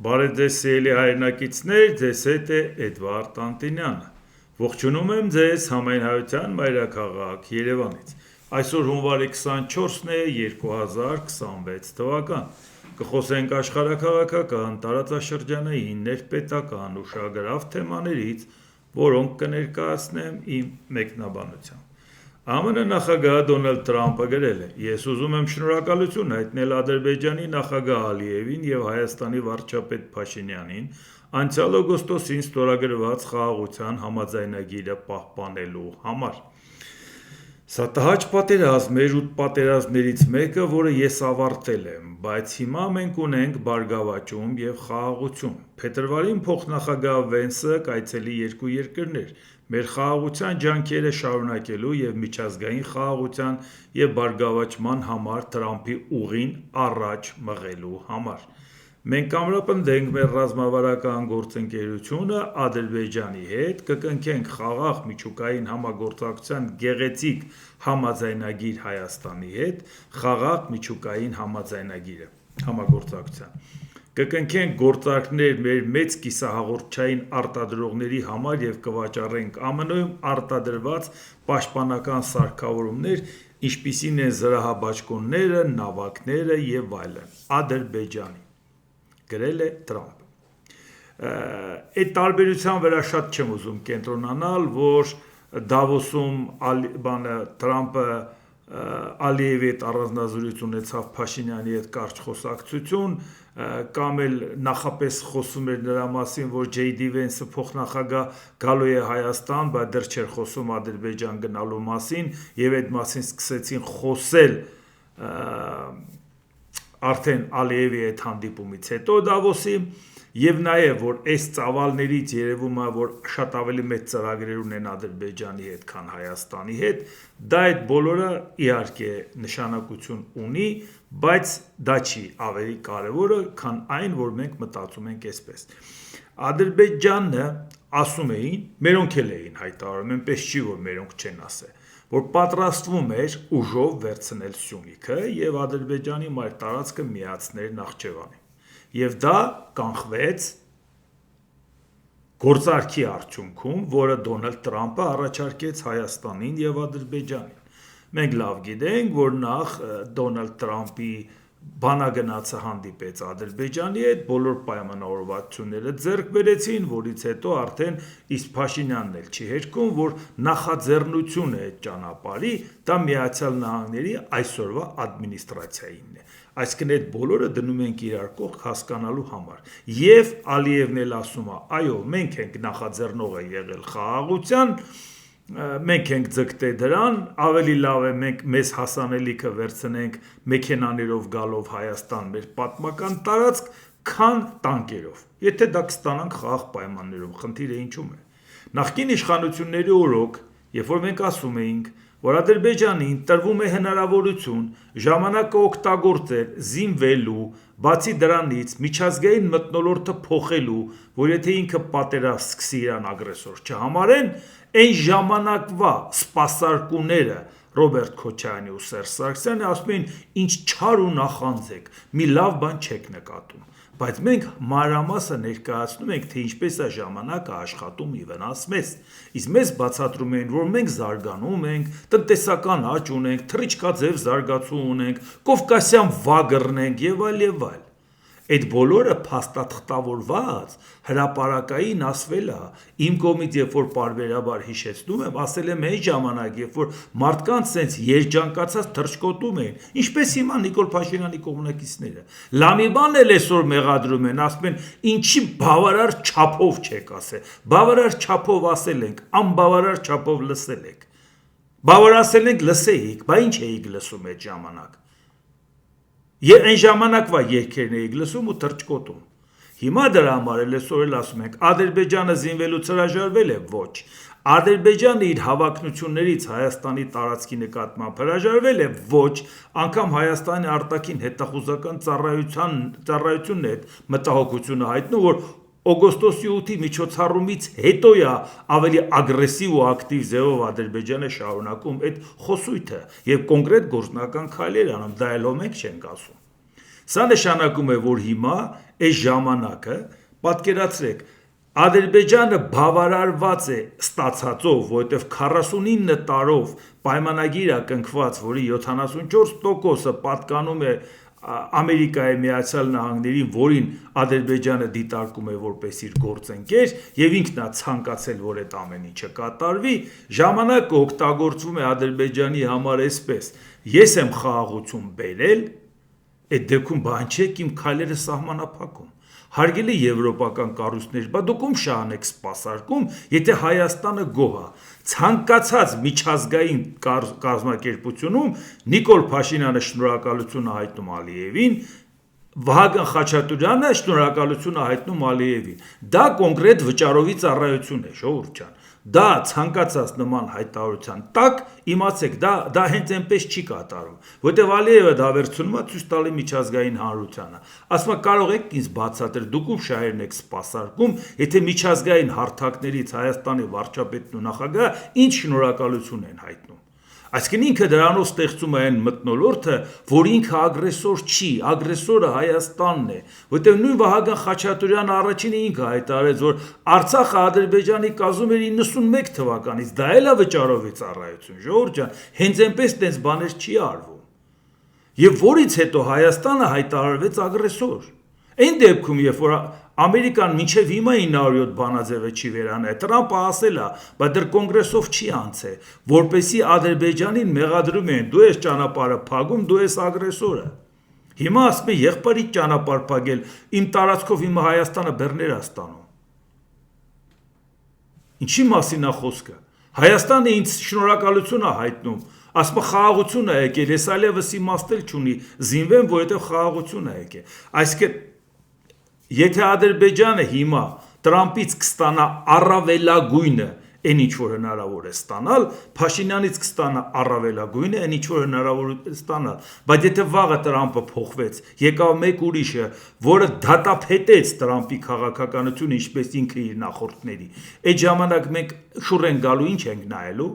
Բարև ձեզ սիրելի հայրենակիցներ, ձեզ հետ է Էդվարդ Անտինյանը։ Ողջունում եմ ձեզ Համայնայության մայրաքաղաք Երևանից։ Այսօր հունվարի 24-ն է 2026 թվական։ Կխոսենք աշխարհաքաղաքական, տարածաշրջանային, ներպետական, ուշագրավ թեմաներից, որոնք կներկայացնեմ իմ մեկնաբանությամբ։ ԱՄՆ նախագահ Դոնալդ Թրամփը գրել է. «Ես ուզում եմ շնորհակալություն հայտնել Ադրբեջանի նախագահ Ալիևին և Հայաստանի վարչապետ Փաշինյանին անցյալ օգոստոսին ստորագրված խաղաղության համաձայնագիրը պահպանելու համար։ Սա տհաճ պատերազմ էր 8 պատերազմներից մեկը, որը ես ավարտել եմ, բայց հիմա մենք ունենք բարգավաճում և խաղաղություն։ Փետրվարին փոխնախագահ Վենսը կայցելի երկու երկրներ՝ մեր խաղաղության ջանքերը շարունակելու և միջազգային խաղաղության և բարգավաճման համար Թրամփի ուղին առաջ մղելու համար։ Մենք կամրապնդենք մեր ռազմավարական գործընկերությունը Ադրբեջանի հետ, կկնքենք խաղաղ միջուկային համագործակցության գեղեցիկ համաձայնագիր Հայաստանի հետ, խաղաղ միջուկային համագործակցության։ Կկնքենք գործարքներ մեր մեծ կիսահաղորդչային արտադրողների համար և կվաճառենք ԱՄՆ-ում արտադրված պաշտպանական սարքավորումներ, ինչպիսին են զրահաբաճկոնները, նավակները և այլն, Ադրբեջանին», գրել է Թրամփը։ Այդ տարբերության վրա շատ չեմ ուզում կենտրոնանալ, որ Դավոսում Թրամփը Ալիևի հետ առանձնազրույց ունեցավ, Փաշինյանի հետ կարճ խոսակցություն, կամ էլ նախապես խոսում էր նրա մասին, որ Ջեյ Դի Վենսը փոխնախագահ գալու է Հայաստան, բայց դեռ չէր խոսում Ադրբեջան գնալու մասին, և այդ մասին սկսեցին խոսել արդեն Ալիևի հետ հանդիպումից հետո Դավոսի, և նաև, որ այս ծավալներից երևում է, որ շատ ավելի մեծ ծրագրեր ունեն Ադրբեջանի հետ, քան Հայաստանի հետ, դա այդ բոլորը իհարկե նշանակություն ունի, բայց դա չի ավելի կարևորը, քան այն, որ մենք մտածում ենք այսպես։ Ադրբեջանը ասում էին, մերոնք էլ էին հայտարարում, այնպես չի, որ մերոնք չեն ասել, որ պատրաստվում էր ուժով վերցնել Սյունիքը և Ադրբեջանի մայր տարածքը միացնել Նախճեվանին։ Եվ դա կանխվեց գործարքի արդյունքում, որը Դոնալդ Թրամփը առաջարկեց Հայաստանին և Ադրբեջանին։ Մենք լավ գիտենք, որ նախ Դոնալդ Թրամփի բանագնացը հանդիպեց Ադրբեջանի հետ, բոլոր պայմանավորվածությունները ձեռք բերեցին, որից հետո արդեն իսկ Փաշինյանն էլ չի հերքում, որ նախաձեռնությունը այդ ճանապարհի դա ԱՄՆ-ի այսօրվա ադմինիստրացիայինն է։ Այսինքն այդ բոլորը դնում ենք իրար կողք հասկանալու համար։ Եվ Ալիևն էլ ասում է, այո, մենք ենք նախաձեռնողը եղել խաղաղության, մենք ենք ձգտել դրան, ավելի լավ է մենք մեզ հասանելիքը վերցնենք մեքենաներով գալով Հայաստան մեր պատմական տարածք, քան տանկերով։ Եթե դա կստանանք խաղաղ պայմաններում, խնդիրը ինչու՞մ է։ Նախկին իշխանությունների օրոք, երբ որ մենք ասում էինք, որ Ադրբեջանին տրվում է հնարավորություն ժամանակը օգտագործել զինվելու, բացի դրանից միջազգային մթնոլորտը փոխելու, որ եթե ինքը պատերազմ սկսի իրան ագրեսոր չհամարեն, այն ժամանակվա սպասարկուները Ռոբերտ Քոչարյանի ու Սերժ Սարգսյանի ասում էին, ինչ չար ու նախանձ եք, մի լավ բան չեք նկատում, բայց մենք մանրամասը ներկայացնում ենք, թե ինչպես է ժամանակը աշխատում ի վնաս մեզ։ Իսկ մեզ բացատրում էին, որ մենք զարգանում ենք, տնտեսական աճ ունենք, թռիչքաձև զարգացում ունենք, Կովկասյան վագրն ենք եւ այլ եւ այլ։ Այդ բոլորը փաստաթղթավորված հրապարակային ասվել է, իմ կողմից երբ որ պարբերաբար հիշեցնում եմ, ասել եմ այն ժամանակ, երբ որ մարդկանց sense երջանկացած թռչկոտում էին, ինչպես հիմա Նիկոլ Փաշինյանի կողմնակիցները։ Լամի բան էլ այսօր մեղադրում են, ասում են, ինչի բավարար չափով չեք ասել։ Բավարար չափով ասել ենք, անբավարար չափով լսել եք։ Բավարարել ենք լսեիք, բա ինչ էիք լսում այդ ժամանակ։ Այն ժամանակվա երգերն էիք լսում ու թռչկոտում։ Հիմա դրա համար էլ այսօր էլ ասում ենք, Ադրբեջանը զինվելուց հրաժարվել է, ոչ։ Ադրբեջանը իր հավակնություններից Հայաստանի տարածքի նկատմամբ հրաժարվել է, ոչ, անգամ Հայաստանի արտաքին հետախուզական ծառայությունն է այդ մտահոգությունը հայտնում, որ օգոստոսի 8-ի միջոցառումից հետո է ավելի ագրեսիվ ու ակտիվ ձևով Ադրբեջանը շարունակում այդ խոսույթը եւ կոնկրետ գործնական քայլեր անում, դա էլ մենք չենք ասում։ Սա նշանակում է, որ հիմա այս ժամանակը պատկերացրեք Ադրբեջանը բավարարված է ստացածով, որովհետև 49 տարով պայմանագիր է կնքված, որի 74%-ը պատկանում է Ամերիկայի Միացյալ Նահանգներին, որին Ադրբեջանը դիտարկում է որպես իր գործընկեր եւ ինքն է ցանկացել, որ այդ ամեն ինչը կատարվի, ժամանակը օգտագործվում է Ադրբեջանի համար այսպես. ես եմ խաղաղություն բերել, այդ դեպքում բան չէ, իմ քայլերը սահմանափակում Հարգելի եվրոպական կառույցներ, բա դուք ում շահանեք սպասարկում, եթե Հայաստանը գոհ է։ Ցանկացած միջազգային կազմակերպությունում Նիկոլ Փաշինյանը շնորհակալություն է հայտնում Ալիևին, Վահագն Խաչատուրյանը շնորհակալություն է հայտնում Ալիևին։ Դա կոնկրետ վճարովի ծառայություն է, ժողովուրդ ջան։ Դա ցանկացած նման հայտարարության տակ իմացեք, դա հենց այնպես չի կատարում, որտեղ Ալիևը դա վերցնում է ցույց տալի միջազգային հանրությանը։ Ասում է կարող եք ինձ բացատրել, դուք ում շահերն եք սպասարկում, եթե միջազգային հարթակներից Հայաստանի վարչապետն ու նախագահը ինչ շնորհակալություն են հայտնում։ Այսինքն ինքը դրանով ստեղծում է այն մթնոլորտը, որ ինքը ագրեսոր չի, ագրեսորը Հայաստանն է, որտեղ նույն Վահագն Խաչատուրյանը առաջինը ինքը հայտարարեց, որ Արցախը Ադրբեջանի կազմում էր 91 թվականից, դա էլ է վճարովի ծառայություն, ժողովուրդ ջան, հենց այնպես տենց բաներ չի արվում։ Եվ որից հետո Հայաստանը հայտարարվեց ագրեսոր։ Այն դեպքում, երբ որ Ամերիկան մինչև հիմա 907 բանաձևը չի վերանել, Տրամպը ասել է, բայց դեռ կոնգրեսով չի անցել, որպեսզի Ադրբեջանին մեղադրում են, դու ես ճանապարհը փակում, դու ես ագրեսորը։ Հիմա ասում է եղբայրից ճանապարհ փակել, իմ տարածքով հիմա Հայաստանը բեռներ է ստանում։ Ինչի մասին է խոսքը։ Հայաստանը ինձ շնորհակալություն է հայտնում, ասում է խաղաղություն է եկել, ես այլևս իմաստել չունի, զինվեմ, որովհետև խաղաղություն է եկել։ Այսինքն Եթե Ադրբեջանը հիմա Տրամպից կստանա առավելագույնը, այն ինչ որ հնարավոր է ստանալ, Փաշինյանից կստանա առավելագույնը, այն ինչ որ հնարավոր է ստանալ, բայց եթե վաղը Տրամպը փոխվեց, եկավ մեկ ուրիշը, որը դատապետեց Տրամպի քաղաքականությունը, ինչպես ինքը իր նախորդների, այդ ժամանակ մենք շուռ են գալու, ինչ ենք նայելու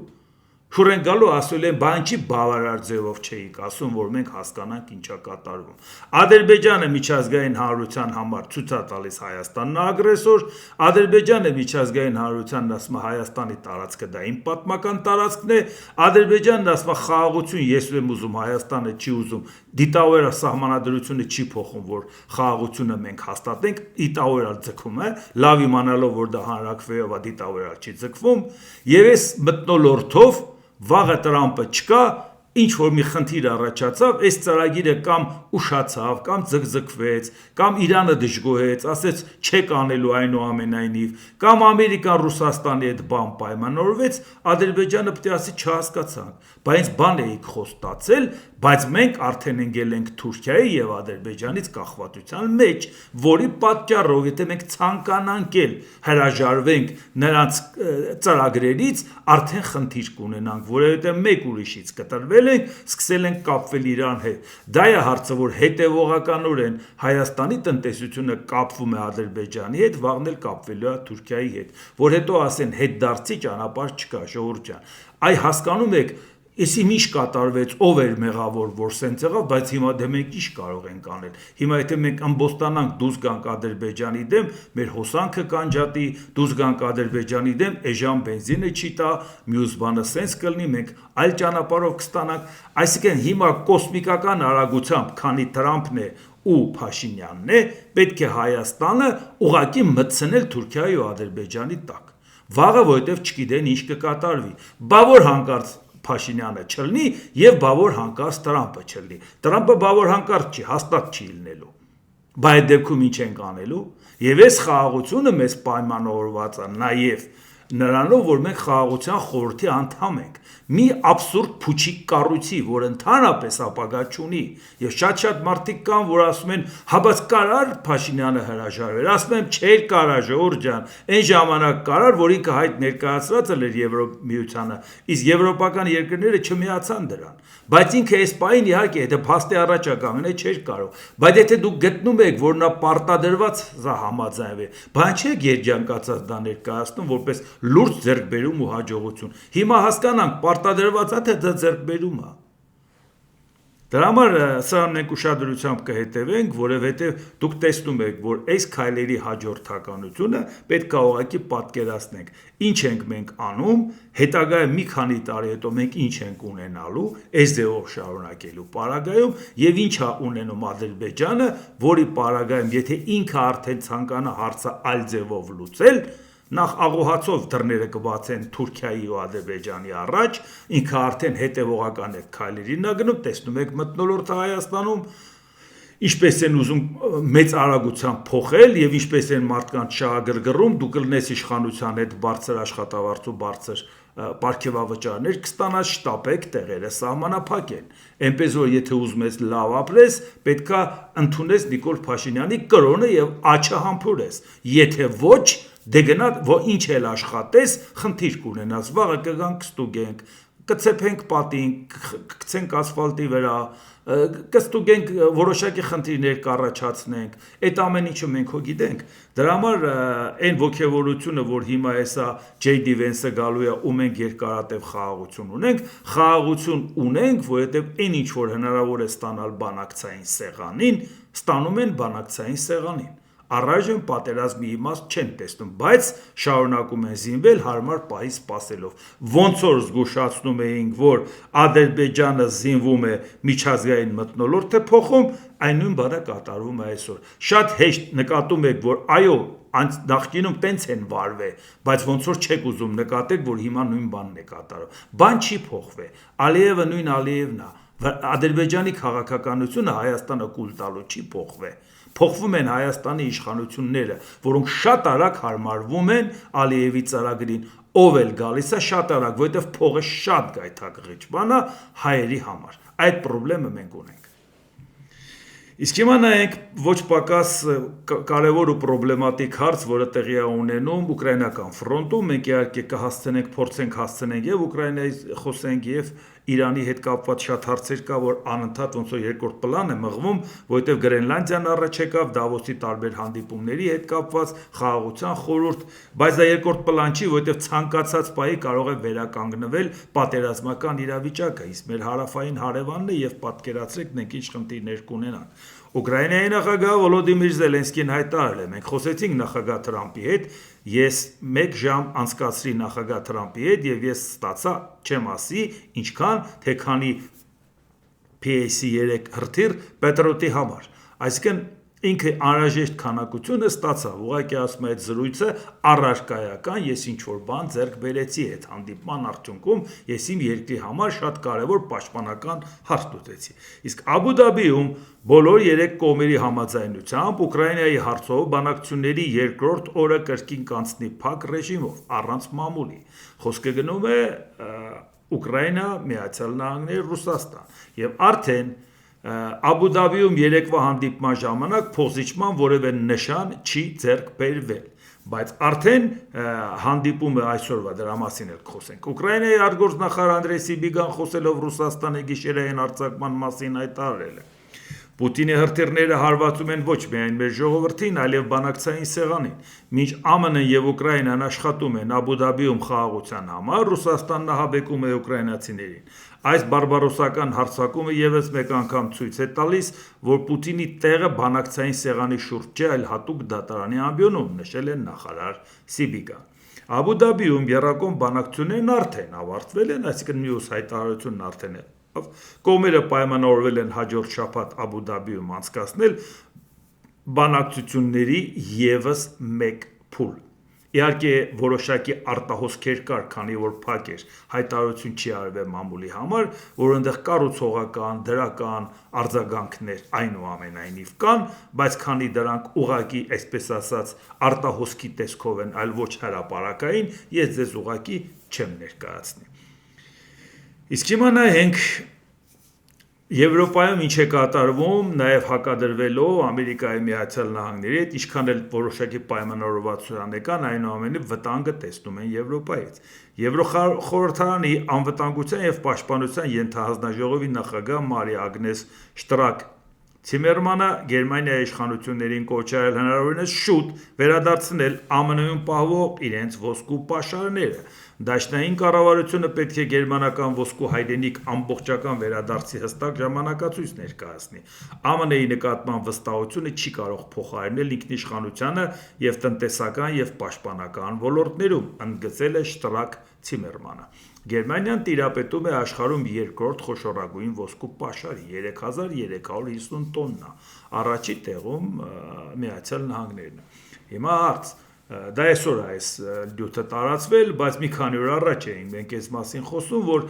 Շուռ են գալու ասել են, բան չի բավարար ձևով չէիք ասում, որ մենք հասկանանք ինչա կատարվում։ Ադրբեջանը միջազգային հանրության համար ցույց է տալիս Հայաստանն ագրեսոր, Ադրբեջանը միջազգային հանրությանն ասում է Հայաստանի տարածքը դա իմ պատմական տարածքն է, Ադրբեջանն ասում է խաղաղություն ես եմ ուզում, Հայաստանը չի ուզում, դիտավորը սահմանադրությունը չի փոխում, որ խաղաղությունը մենք հաստատենք, դիտավորը ձգում է, լավ իմանալով, որ դա հանրակրվեով է, դիտավորը չի ձգվում, եւ այս մթնոլորտով Վաղը Տրամպը չկա, ինչ որ մի խնդիր առաջացավ, այս ծրագիրը կամ ուշացավ, կամ ձգձգվեց, կամ Իրանը դժգոհեց, ասեց չեք անելու այնուամենայնիվ, կամ Ամերիկան Ռուսաստանի հետ բան պայմանավորվեց, Ադրբեջանը պետք է ասի չհասկացանք, բայց բան էիք խոստացել, բայց մենք արդեն ընկել ենք Թուրքիայի եւ Ադրբեջանից կախվածության մեջ, որի պատճառով եթե մենք ցանկանանք էլ հրաժարվենք նրանց ծրագրերից, արդեն խնդիր կունենանք, որովհետեւ մեկ ուրիշից կտրվել ենք, սկսել ենք կապվել Իրան հետ։ Դա է հարցը, որ հետևողականորեն Հայաստանի տնտեսությունը կապվում է Ադրբեջանի հետ, վաղն էլ կապվելու է Թուրքիայի հետ, որ հետո ասեն հետդարձի ճանապարհ չկա, ժողովուրդ ջան։ Այ հասկանում եք, Եսի ինչ կատարվեց, ով էր մեղավոր, որ սենց եղավ, բայց հիմա դե մենք ինչ կարող ենք անել։ Հիմա եթե մենք ամբոստանանք դուրս գանք Ադրբեջանի դեմ, մեր հոսանքը կանջատի, դուրս գանք Ադրբեջանի դեմ, էժան բենզինը չի տա, մյուս բանը սենց կլինի, մենք այլ ճանապարհով կստանանք։ Այսինքն հիմա կոսմիկական արագությամբ, քանի Տրամպն է ու Փաշինյանն է, պետք է Հայաստանը ուղղակի մտցնել Թուրքիայի ու Ադրբեջանի տակ։ Վաղը որովհետև չգիտեն ինչ կկատարվի։ Բա որ հանկարծ Փաշինյանը չլինի եւ բավոր հանկարծ Տրամպը չլինի։ Տրամպը բավոր հանկարծ չի, հաստատ չի լինելու։ Բայց այդ դեպքում ինչ ենք անելու։ Եվ այս խաղաղությունը մեզ պայմանավորված է նաեւ նրանով, որ մենք խաղաղության խորհրդի անդամ ենք։ Մի абսուրդ փուչիկ կառույցի, որ ընդհանրապես ապագա չունի։ Եվ շատ մարդիկ կան, որ ասում են, հա բայց կարար Փաշինյանը հրաժարվել։ Ասում եմ, չէր կարա, ժողովուրդ ջան, այն ժամանակ կարար, որ ինքը հայտ ներկայացրած էր Եվրոմիությանը, իսկ եվրոպական երկրները չմիացան դրան։ Բայց ինքը այս պահին իհարկե եթե փաստի առաջ կանգնել չէր կարող։ Բայց եթե դուք գտնում եք, որ նա պարտադրված սա համաձայնվի, բան չէ երջանկացած դա ներկայացնում որպես լուրջ ձեռքբերում ու հաջողություն։ Հիմա հասկանանք պարտադրված է թե դա ձեռքբերում է։ Դրա համար սրան մենք ուշադրությամբ կհետևենք, որովհետև դուք տեսնում եք, որ այս քայլերի հաջորդականությունը պետք է ուղղակի պատկերացնենք։ Ինչ ենք մենք անում, հետագայում մի քանի տարի հետո մենք ինչ ենք ունենալու, այս ձևով շարունակելու պարագայում եւ ինչ է ունենում Ադրբեջանը, որի պարագայում եթե ինքը արդեն ցանկանա հարցը այլ ձևով լուծել, նախ աղոհացով դռները կբացեն Թուրքիայի ու Ադրբեջանի առաջ, ինքը արդեն հետևողական է քայլերին գնում, տեսնում եք մթնոլորտը Հայաստանում, ինչպես են ուզում մեծ արագությամբ փոխել եւ ինչպես են մարդկանց շահագրգռում, դու կլնես իշխանության հետ բարձր աշխատավարձ ու բարձր պարգևավճարներ կստանաս, շտապեք, տեղերը սահմանափակ են։ Այնպես որ եթե ուզում ես լավ ապրես, պետքա ընդունես Նիկոլ Փաշինյանի կրոնը եւ աչը համբուրես։ Եթե ոչ, դե գնա, որ ինչ էլ աշխատես, խնդիր կունենաս, վաղը կգանք կստուգենք, կցեփենք պատին, կգցենք ասֆալտի վրա, կստուգենք որոշակի խնդիրներ կառաջացնենք, այդ ամեն ինչը մենք հո գիտենք։ Դրա համար այն ոգևորությունը, որ հիմա էսա J.D. Vance-ը գալու է ու մենք երկարատև խաղաղություն ունենք, որովհետև այն ինչ որ հնարավոր է ստանալ բանակցային սեղանին, ստանում են բանակցային սեղանին։ Առայժմ պատերազմի իմաստ չեն տեսնում, բայց շարունակում են զինվել հարմար պահի սպասելով։ Ոնց որ զգուշացնում էինք, որ Ադրբեջանը զինվում է միջազգային մթնոլորտ է փոխում, այն նույն բանը կատարվում է այսօր։ Շատ հեշտ նկատում եք, որ այո, նախկինում տենց են վարվել, բայց ոնց որ չեք ուզում նկատեք, որ հիմա նույն բանն է կատարում։ Բան չի փոխվել։ Ալիևը նույն Ալիևն է։ Ադրբեջանի քաղաքականությունը Հայաստանը կուլ տալու չի փոխվել։ Փոխվում են Հայաստանի իշխանությունները, որոնք շատ արագ հարմարվում են Ալիևի ծրագրին, ով էլ գալիս է շատ արագ, որովհետև փողը շատ գայթակղիչ բան է հայերի համար։ Այդ խնդրեմը մենք ունենք։ Իսկ հիմա նայենք ոչ պակաս կարևոր ու պրոբլեմատիկ հարց, որը տեղի է ունենում ուկրաինական ֆրոնտում, մենք իհարկե կհասցնենք, փորձենք հասցնենք եւ Ուկրաինայից խոսենք եւ Իրանի հետ կապված շատ հարցեր կա, որ անընդհատ ոնց որ երկրորդ պլան է մղվում, որովհետև Գրենլանդիան առաջ եկավ Դավոսի տարբեր հանդիպումների հետ կապված խաղաղության խորհուրդ, բայց դա երկրորդ պլան չի, որովհետև ցանկացած պահի կարող է վերականգնվել պատերազմական իրավիճակը, իսկ մեր հարավային հարևանն է եւ պատկերացրեք մենք ինչ խնդիրներ կունենանք։ Ուկրաինայի նախագահ Վոլոդիմիր Զելենսկին հայտարարել է. մենք խոսեցինք նախագահ Թրամփի հետ, ես 1 ժամ անցկացրի նախագահ Թրամփի հետ եւ ես ստացա չեմ ասի ինչքան թե քանի PS3 հրթիռ Պետրոտի համար, այսինքն ինքը անհրաժեշտ քանակությունը ստացավ, ուղղակի ասում է այդ զրույցը առարկայական, ես ինչ որ բան ձեռք բերեցի այդ հանդիպման արդյունքում, ես իմ երկրի համար շատ կարևոր պաշտպանական հարց լուծեցի։ Իսկ Աբու Դաբիում բոլոր 3 կողմերի համաձայնությամբ Ուկրաինայի հարցով բանակցությունների երկրորդ օրը կրկին կանցնի փակ ռեժիմով, առանց մամուլի։ Խոսքը գնում է Ուկրաինա, Միացյալ Նահանգներ, Ռուսաստան եւ արդեն Աբու Դաբիում երեկվա հանդիպման ժամանակ փոխզիջման որևէ նշան չի ձեռք բերվել, բայց արդեն հանդիպումը այսօրվա դրա մասին էլ խոսենք։ Ուկրաինայի արտգործնախարար Անդրեյ Սիբիգան խոսելով Ռուսաստանի գիշերային արձակման մասին հայտարարել է. Պուտինի հրթիռները հարվածում են ոչ միայն մեր ժողովրդին, այլև բանակցային սեղանին։ Մինչ ԱՄՆ-ն եւ Ուկրաինան աշխատում են Աբու Դաբիում խաղաղության համար, Ռուսաստանն ահաբեկում է ուկրաինացիներին։ Այս բարբարոսական հարձակումը եւս մեկ անգամ ցույց է տալիս, որ Պուտինի տեղը բանակցային սեղանի շուրջ չէ, այլ հատուկ դատարանի ամբիոնում, նշել է նախարար Սիբիգան։ Աբու Դաբիում եռակողմ բանակցություններն արդեն ավարտվել են, այսինքն մյուս հայտարարությունն արդեն է։ Կողմերը պայմանավորվել են հաջորդ շաբաթ Աբու Դաբիում անցկացնել բանակցությունների եւս մեկ փուլ։ Իհարկե որոշակի արտահոսքեր կար, քանի որ փակ էր, հայտարարություն չի արվել մամուլի համար, որ այնտեղ կառուցողական, դրական արձագանքներ այնուամենայնիվ կան, բայց քանի դրանք ուղակի, այսպես ասած, արտահոսքի տեսքով են, այլ ոչ հրապարակային, ես ձեզ ուղակի չեմ ներկայացնի։ Իսկ հիմա նայենք Եվրոպայում ինչ է կատարվում, նաև հակադրվելով Ամերիկայի Միացյալ Նահանգների հետ, ինչքան էլ որոշակի պայմանավորվածության կան, այնուամենայնիվ վտանգը տեսնում են Եվրոպայից։ Եվրոխորհրդարանի անվտանգության եւ պաշտպանության ենթահանձնաժողովի նախագահ Մարիա Ագնես Շտրակ Ցիմերմանը Գերմանիայի իշխանություններին կոչ է արել հնարավորինս շուտ վերադարձնել ԱՄՆ-ում պահվող իրենց ոսկու պաշարները։ Դաշնային կառավարությունը պետք է գերմանական ոսկու հայրենիք ամբողջական վերադարձի հստակ ժամանակացույց ներկայացնի։ ԱՄՆ-ի նկատմամբ վստահությունը չի կարող փոխարինել ինքնիշխանությանը և տնտեսական և պաշտպանական ոլորտներում, ընդգծել է Շտրակ Ցիմերմանը։ Գերմանիան տիրապետում է աշխարհում երկրորդ խոշորագույն ոսկու պաշարի՝ 3350 տոննա, առաջի տեղում ԱՄՆ-ն է։ Հիմա հարց. դա այսօր է այս լյութը տարածվել, բայց մի քանի օր առաջ էինք մենք այս մասին խոսում, որ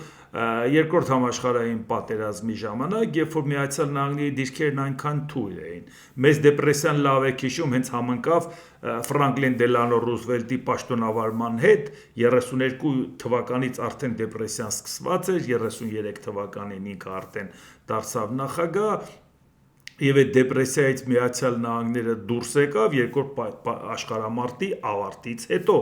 երկրորդ համաշխարհային պատերազմի ժամանակ, երբ որ ԱՄՆ-ի դիրքերն այնքան թույլ էին, մեծ դեպրեսիան լավ եք հիշում, հենց համընկավ Ֆրանկլին Դելանո Ռուզվելտի պաշտոնավարման հետ, 32 թվականից արդեն դեպրեսիան սկսված էր, 33 թվականին ինքը արդեն դարձավ նախագահ, և այդ դեպրեսիայից ԱՄՆ-ը դուրս եկավ երկրորդ աշխարհամարտի ավարտից հետո,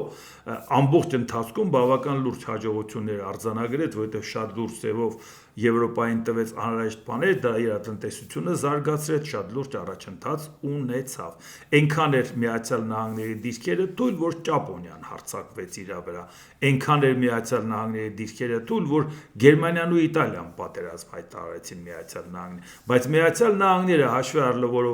ամբողջ ընթացքում բավական լուրջ հաջողություններ արձանագրեց, որովհետև շատ լուրջ ձևով Եվրոպային տվեց անհրաժեշտ բաներ, դա իր տնտեսությունը զարգացրեց, շատ լուրջ առաջընթաց ունեցավ։ Այնքան էր ԱՄՆ-ի դիրքերը թույլ, որ Ճապոնիան հարձակվեց իր վրա, այնքան էր ԱՄՆ-ի դիրքերը թույլ, որ Գերմանիան ու Իտալիան պատերազմ հայտարարեցին ԱՄՆ-ին, բայց ԱՄՆ-ը հաշվի առնելով, որ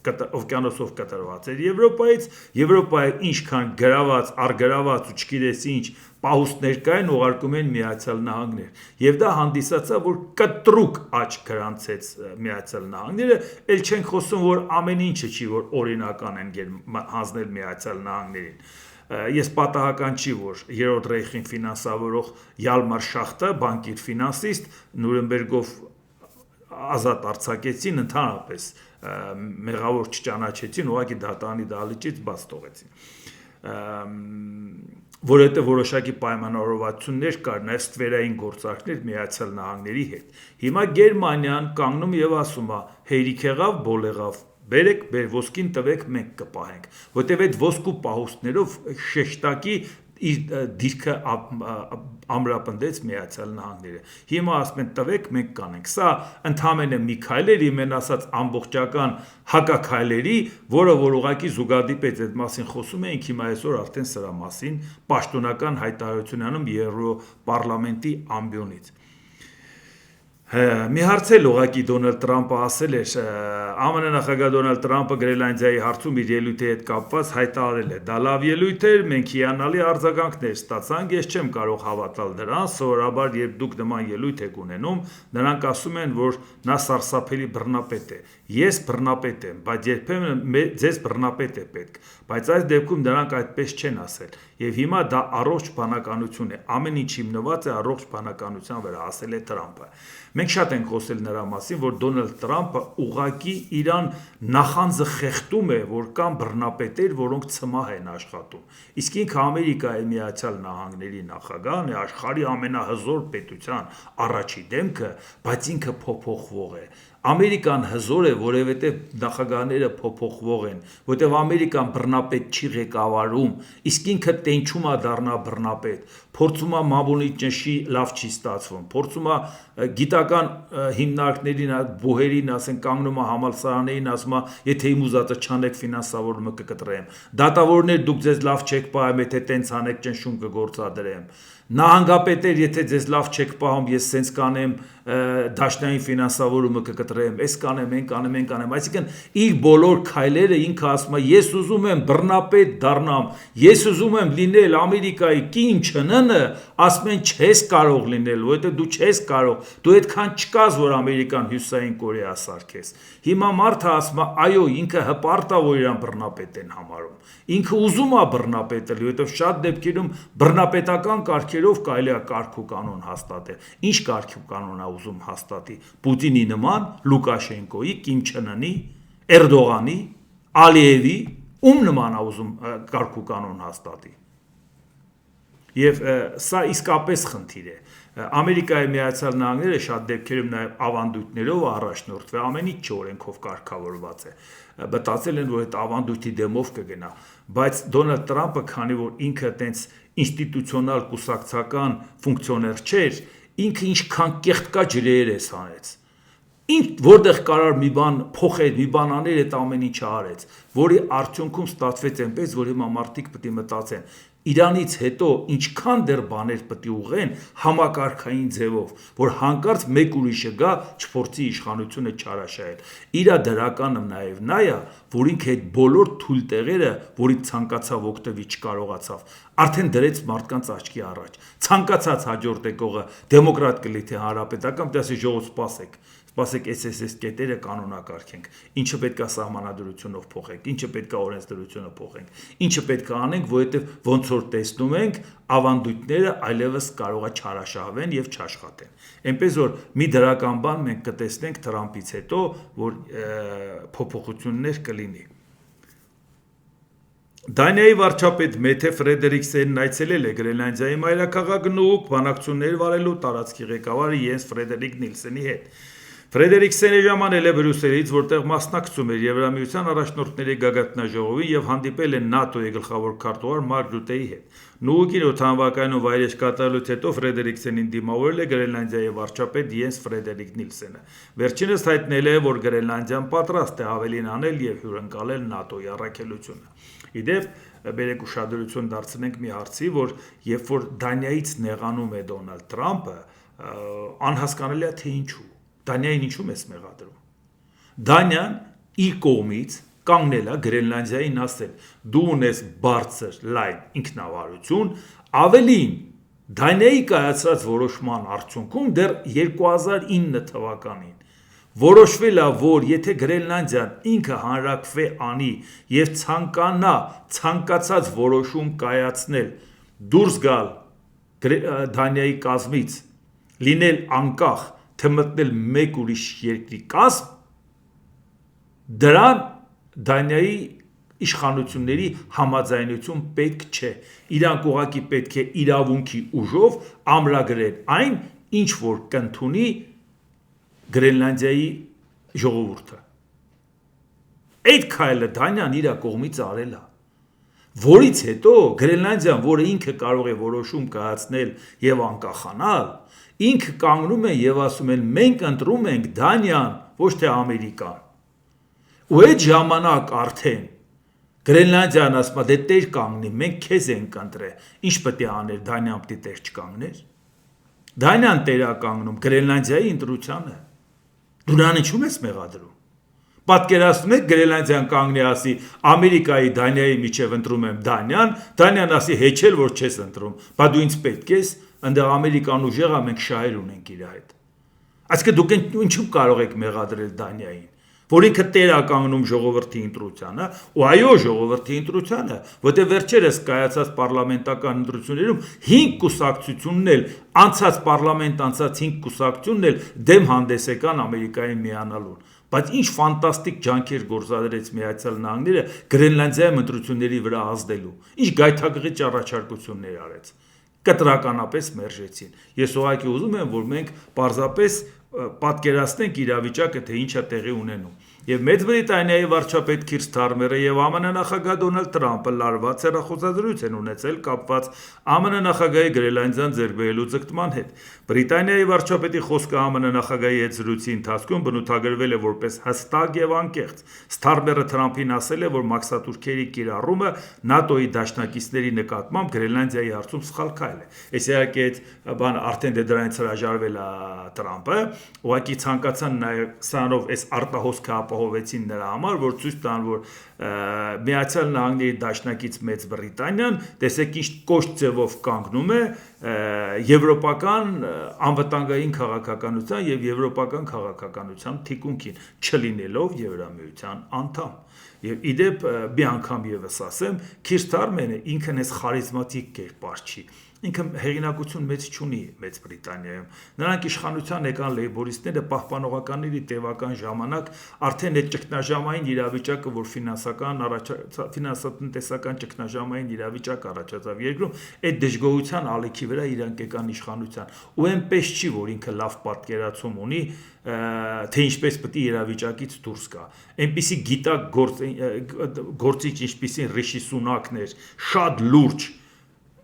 օվկիանոսով կտրված էր Եվրոպայից, Եվրոպայի ինչքան գրաված, առգրաված ու չգիտես ինչ պահուստներ կային, ուղարկում են ԱՄՆ, և դա հանդիսացավ, որ կտրուկ աճ գրանցեց ԱՄՆ, էլ չենք խոսում, որ ամեն ինչը չի, որ օրինական են հանձնել ԱՄՆ-ին։ Ես պատահական չի, որ Երրորդ Ռեյխին ֆինանսավորող Յալմար Շախտը, բանկիր ֆինանսիստ, Նյուրնբերգով ազատ արձակեցին, ընդհանրապես մեղավոր չճանաչեցին, ուղղակի դատարանի դահլիճից բաց թողեցին, որովհետև որոշակի պայմանավորվածություններ կար, նաև ստվերային գործարքներ ԱՄՆ-ի հետ։ Հիմա Գերմանիան կանգնում և ասում է՝ հերիք եղավ, բոլ եղավ, բերեք, ոսկին տվեք, մենք կպահենք, որովհետև այդ ոսկու պահուստներով շեշտակի իր դիրքը ամրապնդեց ԱՄՆ-ը։ Հիմա ասում են տվեք, մենք կանենք։ Սա ընդամենը մի քայլ էր, իմ ասած ամբողջական հակաքայլերի, որը որ ուղղակի զուգադիպեց, այդ մասին խոսում էինք, հիմա այսօր արդեն սրա մասին պաշտոնական հայտարարություն անում Եվրոպարլամենտի ամբիոնից։ Մի հարց էլ ուղղակի Դոնալդ Տրամպը ասել էր, ԱՄՆ նախագահ Դոնալդ Տրամպը Գրենլանդիայի հարցում իր ելույթի հետ կապված հայտարարել է. դա լավ ելույթ էր, մենք հիանալի արձագանքներ ստացանք, ես չեմ կարող հավատալ դրան, սովորաբար երբ դուք նման ելույթ եք ունենում, նրանք ասում են, որ նա սարսափելի բռնապետ է։ Ես բռնապետ եմ, բայց երբեմն ձեզ բռնապետ է պետք, բայց այս դեպքում նրանք այդպես չեն ասել, և հիմա դա առողջ բանականություն է, ամեն ինչ հիմնված է առողջ բանականության վրա, ասել է Տրամպը։ Մենք շատ ենք խոսել նրա մասին, որ Դոնալդ Տրամպը ուղղակի իրան նախանձը խեղդում է, որ կան բռնապետեր, որոնք ցմահ են աշխատում։ Իսկ ինքը Ամերիկայի Միացյալ Նահանգների նախագահն է, աշխարհի ամենահզոր պետության առաջի դեմքը, բայց ինքը փոփոխվող է։ Ամերիկան հզոր է, որովհետև նախագահները փոփոխվող են, որովհետև Ամերիկան բռնապետ չի ղեկավարում, իսկ ինքը տենչում է դառնա բռնապետ, փորձում է մամուլի ճնշի, լավ չի ստացվում, փորձում է գիտական հիմնարկներին, բուհերին, ասեն, կանգնում է համալսարաններին, ասում է, եթե իմ ուզածը չանեք, ֆինանսավորումը կկտրեմ, դատավորներ դուք ձեզ լավ չեք պահում, եթե տենց անեք, ճնշում կգործադրեմ, նահանգապետեր, եթե ձեզ լավ չեք պահում, ես սենց կանեմ, դաշնային ֆինանսավորումը կկտրեմ, այս կանեմ, այն կանեմ, այն կանեմ, այսինքն իր բոլոր քայլերը ինքը ասում է, ես ուզում եմ բռնապետ դառնամ, ես ուզում եմ լինել Ամերիկայի կին ՉՆՆ-ը, ասում են չես կարող լինել, որովհետև դու չես կարող, դու այդքան չկաս, որ Ամերիկան Հյուսիսային Կորեա սարքես։ Հիմա մարդը ասում է, այո, ինքը հպարտ է, որ իրան բռնապետ են համարում, ինքը ուզում է բռնապետ լինել, որովհետև շատ դեպքերում բռնապետական կարգերով կարելի է կարգ ու կանոն հաստատել։ Ինչ կարգ ու կանոն է ուզում հաստատի Պուտինի նման, Լուկաշենկոյի, Կիմ Չն Ընի, Էրդողանի, Ալիևի, ում նման է ուզում կարգ ու կանոն հաստատի։ Եվ սա իսկապես խնդիր է։ Ամերիկայի Միացյալ Նահանգները շատ դեպքերում նաև ավանդույթներով առաջնորդվել, ամեն ինչ օրենքով կարգավորված է։ Մտածել են, որ այդ ավանդույթի դեմով կգնա, բայց Դոնալդ Տրամպը, քանի որ ինքը այտենց ինստիտուցիոնալ կուսակցական ֆունկցիոներ չէր, ինքը ինչքան կեղտ կա ջրերես հանեց։ Որտեղ կարար մի բան փոխել, մի բան անել, այդ ամեն ինչը արեց, որի արդյունքում ստացվեց այնպես, որ հիմա մարդիկ պետք է մտածեն, Իրանից հետո ինչքան դեռ բաներ պետք է ուղղեն համակարգային ձևով, որ հանկարծ մեկ ուրիշը գա չփորձի իշխանությունը չարաշահել։ Իրա դրականը նաև նա է, որ ինքը այդ բոլոր թույլ տեղերը, որից ցանկացավ օգտվի չկարողացավ, արդեն դրեց մարդկանց աչքի առաջ։ Ցանկացած հաջորդ եկողը դեմոկրատ կլի թե հանրապետական, դասի ժողով սպասեք SSS կետերը կանոնակարգենք, ինչը պետք է սահմանադրությունով փոխենք, ինչը պետք է օրենսդրությունը փոխենք, ինչը պետք է անենք, որովհետև ոնց որ տեսնում ենք, ավանդույթները այլևս կարող է չարաշահվեն եւ չաշխատեն։ Այնպես որ մի դրական բան մենք կտեսնենք Թրամփից հետո, որ փոփոխություններ կլինի։ Դանիայի վարչապետ Մեթե Ֆրեդերիկսենն այցելել է Գրենլանդիայի մայրաքաղաք Նուուկ բանակցություններ վարելու տարածքի ղեկավար Յենս Ֆրեդերիկ Նիլսենի հետ։ Ֆրեդերիկսենը ժամանել է Բրյուսելից, որտեղ մասնակցում էր Եվրամիության առաջնորդների գագաթնաժողովին եւ հանդիպել է ՆԱՏՕ-ի գլխավոր քարտուղար Մարկ Ռյուտեի հետ։ Նուուկի օդանավակայանում վայրէջք կատարելուց հետո Ֆրեդերիկսենին դիմավորել է Գրենլանդիայի վարչապետ Յենս Ֆրեդերիկ Նիլսենը։ Վերջինս հայտնել է, որ Գրենլանդիան պատրաստ է ավելին անել եւ հյուրընկալել ՆԱՏՕ-ի առաքելությունը։ Իդեպ բերեք ուշադրություն դարձնենք մի հարցի, որ երբ որ Դանիայից նեղանում է Դոնալդ Թրամփը, անհասկանալի է թե ինչու։ Դանիային ինչու մեզ մեղադրում։ Դանիան իր կողմից կանգնել է Գրենլանդիային ասել. դու ունես բարձր լայն ինքնավարություն, ավելին Դանիայի կայացրած որոշման արդյունքում դեռ 2009 թվականին որոշվել է, որ եթե Գրենլանդիան ինքը հանրաքվե անի եւ ցանկանա ցանկացած որոշում կայացնել, դուրս գալ Դանիայի կազմից, լինել անկախ, թե մտնել մեկ ուրիշ երկրի կազմ, դրան Դանիայի իշխանությունների համաձայնություն պետք չէ։ Իրանք ուղղակի պետք է իրավունքի ուժով ամրագրել այն, ինչ որ կընդունի Գրենլանդիայի ժողովուրդը։ Այդ քայլը Դանիան իր կողմից արել է, որից հետո Գրենլանդիան, որը ինքը կարող է որոշում կայացնել եւ անկախանալ, ինքը կանգնում է եւ ասում են մենք ընտրում ենք Դանիան, ոչ թե Ամերիկան։ Ու այդ ժամանակ արդեն Գրենլանդիան ասում է դե տեր կանգնի, մենք քեզ ենք ընտրել, ինչ պետք է աներ Դանիան պետք է տեր չկանգներ։ Դանիան տեր է կանգնում Գրենլանդիայի ընտրությանը։ Դու նրան ինչու՞ ես մեղադրում։ Պատկերացնում եք Գրենլանդիան կանգնի ասի Ամերիկայի Դանիայի միջև ընտրում եմ Դանիան, Դանիան ասի հեչել որ չես ընտրում, բա դու ինձ պետք ես, այնտեղ Ամերիկան ուժեղ է, մենք շահեր ունենք իր հետ։ Այսինքն դուք ինչու կարող եք մեղադրել Դանիային, որ ինքը տեր է կանգնում ժողովրդի ընտրությանը, ու այո ժողովրդի ընտրությանը, որտեղ վերջերս կայացած պարլամենտական ընտրություններում 5 կուսակցությունն էլ անցած պարլամենտ անցած 5 կուսակցությունն էլ դեմ հանդես եկան Ամերիկայի միանալուն։ Բայց ինչ ֆանտաստիկ ջանքեր գործադրեց Միացյալ Նահանգները Գրենլանդիայի ընտրությունների վրա ազդելու, ինչ գայթակղիչ առաջարկություններ արեց, կտրականապես մերժեցին։ Ես ուղղակի ուզում եմ, որ մենք պարզապես պատկերացնենք իրավիճակը, թե ինչ է տեղի ունենում։ Եվ Մեծ Բրիտանիայի վարչապետ Քիր Սթարմերը եւ ԱՄՆ նախագահ Դոնալդ Թրամփը լարված հեռախոսազրույց են ունեցել կապված ԱՄՆ նախագահի Գրենլանդիան ձեռքբերելու ձգտման հետ։ Բրիտանիայի վարչապետի խոսքը ԱՄՆ նախագահի հետ զրույցի ընթացքում բնութագրվել է որպես հստակ եւ անկեղծ։ Սթարմերը Թրամփին ասել է, որ մաքսատուրքերի կիրառումը ՆԱՏՕ-ի դաշնակիցների նկատմամբ Գրենլանդիայի հարցում սխալ քայլ է։ Այս իհարկե այդ բան արդեն դրանից հրաժարվել է Թրամփը, ուղղակի ցանկացան նաեւ սրանով այս արտահոսքը ապահովեցին նրա համար, որ ցույց տան, որ Միացյալ Նահանգների դաշնակից Մեծ Բրիտանիան տեսեք ինչ կոշտ ձևով կանգնում է եվրոպական անվտանգային քաղաքականության եւ եվրոպական քաղաքականության թիկունքին, չլինելով Եվրամիության անդամ։ Եվ իդեպ մի անգամ եւս ասեմ, Քիր Սթարմերը ինքն էս խարիզմատիկ կերպար չի։ Ինքը հեղինակություն մեծ չունի Մեծ Բրիտանիայում։ Նրանք իշխանության եկան լեյբորիստները պահպանողականների տևական ժամանակ արդեն այդ ճգնաժամային իրավիճակը, որ ֆինանսատնտեսական ճգնաժամային իրավիճակ առաջացավ երկրում, այդ դժգոհության ալիքի վրա իրանք եկան իշխանության։ Ու այնպես չի, որ ինքը լավ պատկերացում ունի, թե ինչպես պետք է իրավիճակից դուրս գա։ Այնպիսի գիտակ գործիչ, ինչպիսին Ռիշի Սունակներ, շատ լուրջ